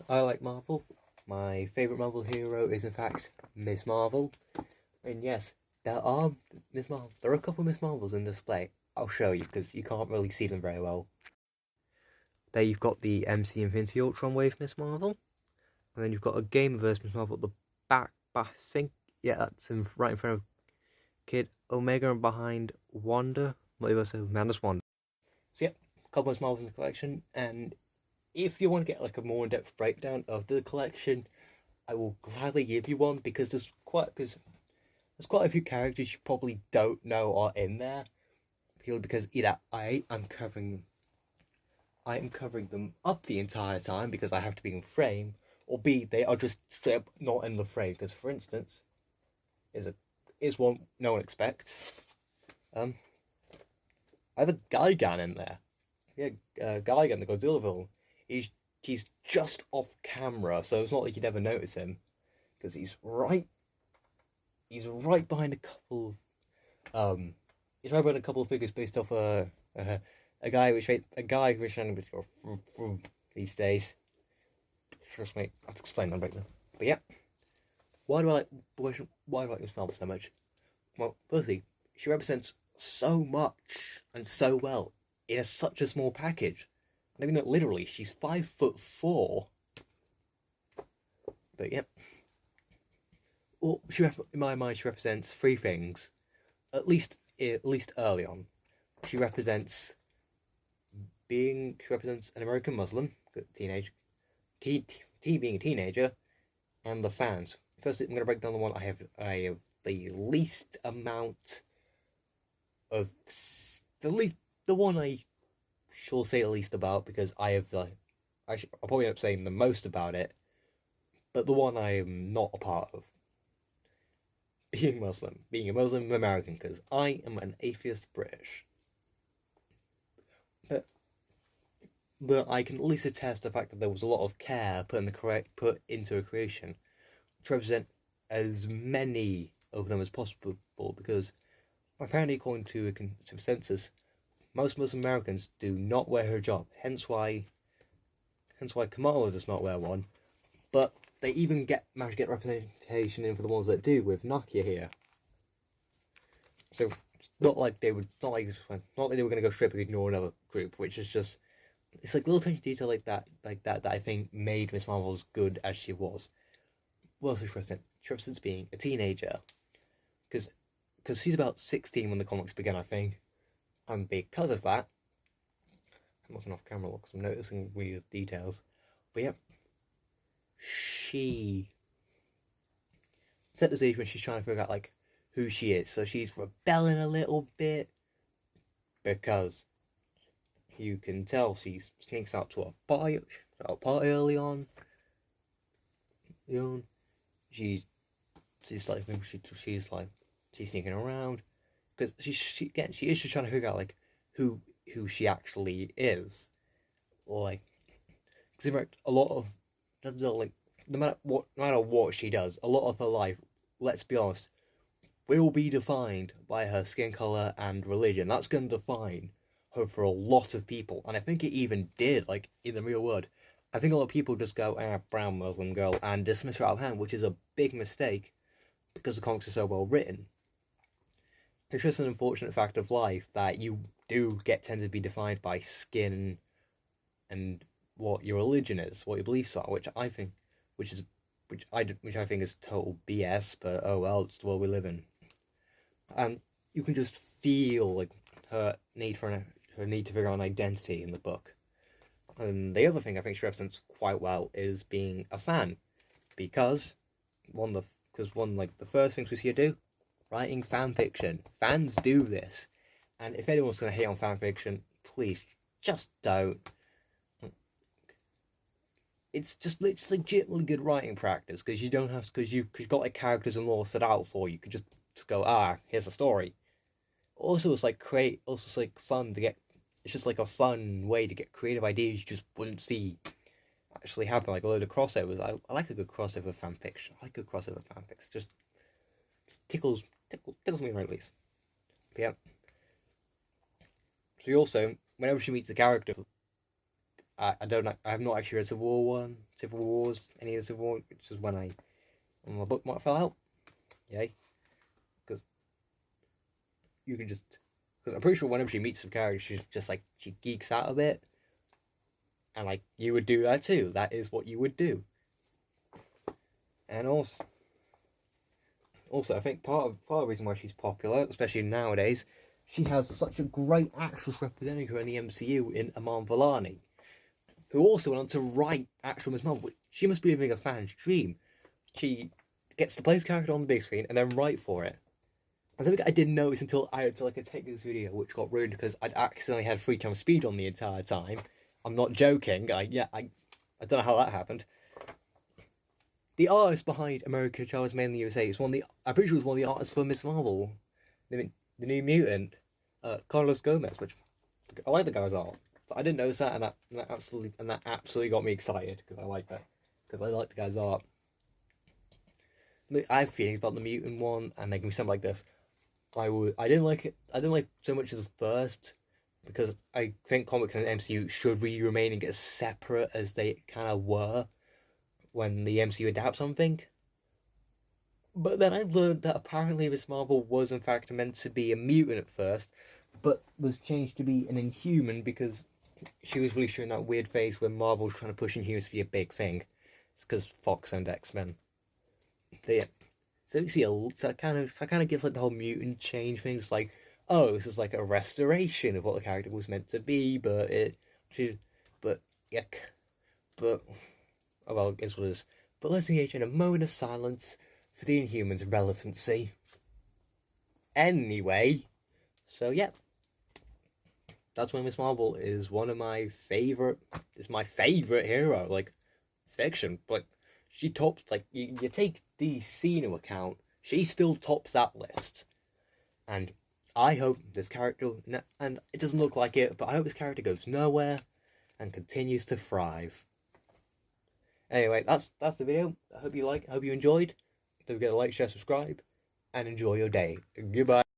I like Marvel. My favourite Marvel hero is in fact Miss Marvel. And yes, there are Miss Marvel. There are a couple of Miss Marvels in display. I'll show you because you can't really see them very well. There you've got the MC Infinity Ultron Wave Miss Marvel, and then you've got a Gamerverse Miss Marvel at the back. I think that's right in front of Kid Omega and behind Wanda, Multiverse of Madness Wanda. So yeah, a couple of Miss Marvels in the collection, and if you want to get like a more in-depth breakdown of the collection, I will gladly give you one because there's quite a few characters you probably don't know are in there. Purely because either I am covering them up the entire time because I have to be in frame, or B, they are just straight up not in the frame. Because for instance, is one no one expects. I have a Gigan in there. Yeah, Gigan, the Godzilla villain. He's just off camera, so it's not like you'd ever notice him because he's right behind a couple of he's right behind a couple of figures based off a guy which these days. Trust me, I have to explain that right now. But yeah, why do I like Miss Marvel so much? Well, firstly, she represents so much and so well in such a small package. I mean, literally, she's 5'4". But yeah, well, in my mind, she represents three things. At least early on, she represents an American Muslim teenage teen being a teenager, and the fans. First, I'm going to break down the one I have the least amount of the one I shall say the least about because I'll probably end up saying the most about it, but the one I am not a part of. Being a Muslim American, because I am an atheist British. But I can at least attest the fact that there was a lot of care put into a creation to represent as many of them as possible, because apparently, according to a consensus, most Muslim Americans do not wear a hijab. Hence why Kamala does not wear one. But they even manage to get representation in for the ones that do, with Nakia here. So it's not like they were going to go straight and ignore another group, which is just, it's like little attention detail like that that I think made Miss Marvel as good as she was. What else does she represent? She represents being a teenager, because she's about 16 when the comics began, I think, and because of that, I'm looking off camera because I'm noticing weird details. But yeah, she set the stage when she's trying to figure out like who she is. So she's rebelling a little bit because you can tell she sneaks out to a party early on. She's sneaking around because she is just trying to figure out like who she actually is. Like, because a lot of like no matter what she does, a lot of her life, let's be honest, will be defined by her skin color and religion. That's going to define her for a lot of people, and I think it even did, like, in the real world. I think a lot of people just go, brown Muslim girl, and dismiss her out of hand, which is a big mistake because the comics are so well written. It's just an unfortunate fact of life that you do tend to be defined by skin and what your religion is, what your beliefs are, which I think is total BS. But oh well, it's the world we live in, and you can just feel like her need to figure out an identity in the book. And the other thing I think she represents quite well is being a fan, because the first things we see her do, writing fan fiction. Fans do this, and if anyone's going to hate on fan fiction, please just don't. It's legitimately good writing practice because you've got like characters and lore set out for you. You could just go, here's a story. Also, it's like fun to get. It's just like a fun way to get creative ideas you just wouldn't see actually happen. Like a load of crossovers. I like a good crossover fanfiction. I like good crossover fanfics. Just tickles me right, at least. But yeah. She also, whenever she meets the character, I don't. I have not actually read Civil War 1, Civil Wars, any of the Civil War, which is when my book might fell out. Yay. Because you can just. Because I'm pretty sure whenever she meets some characters, she's just like, she geeks out a bit. And like, you would do that too. That is what you would do. And also, I think part of the reason why she's popular, especially nowadays, she has such a great actress representing her in the MCU in Iman Vellani, who also went on to write actual Ms. Marvel. She must be living a fan's dream. She gets to play this character on the big screen and then write for it. And something I didn't notice until I had to take this video, which got ruined because I'd accidentally had 3 times speed on the entire time. I'm not joking. I don't know how that happened. The artist behind America Chavez Made in the USA is I'm pretty sure it was one of the artists for Ms. Marvel, the New Mutant, Carlos Gomez, which I like the guy's art. So I didn't notice that, and that absolutely got me excited because I like the guy's art. I have feelings about the Mutant one, and they can be something like this. I didn't like it. I didn't like so much as first because I think comics and MCU should really remain as separate as they kind of were when the MCU adapts something. But then I learned that apparently Miss Marvel was in fact meant to be a mutant at first, but was changed to be an Inhuman because she was really showing that weird phase where Marvel was trying to push Inhumans to be a big thing. It's because Fox owned X-Men. Yeah. So you see that kind of gives like the whole mutant change thing. It's like, oh, this is like a restoration of what the character was meant to be, but oh well, it is what it is. But let's engage in a moment of silence for the Inhumans' relevancy. Anyway, so yeah, that's why Miss Marvel is one of my favorite. It's my favorite hero, like fiction. But she tops you take DC into account, she still tops that list. And I hope this character, and it doesn't look like it, but I hope this character goes nowhere and continues to thrive. Anyway, that's the video. I hope you enjoyed. Don't forget to like, share, subscribe, and enjoy your day. Goodbye.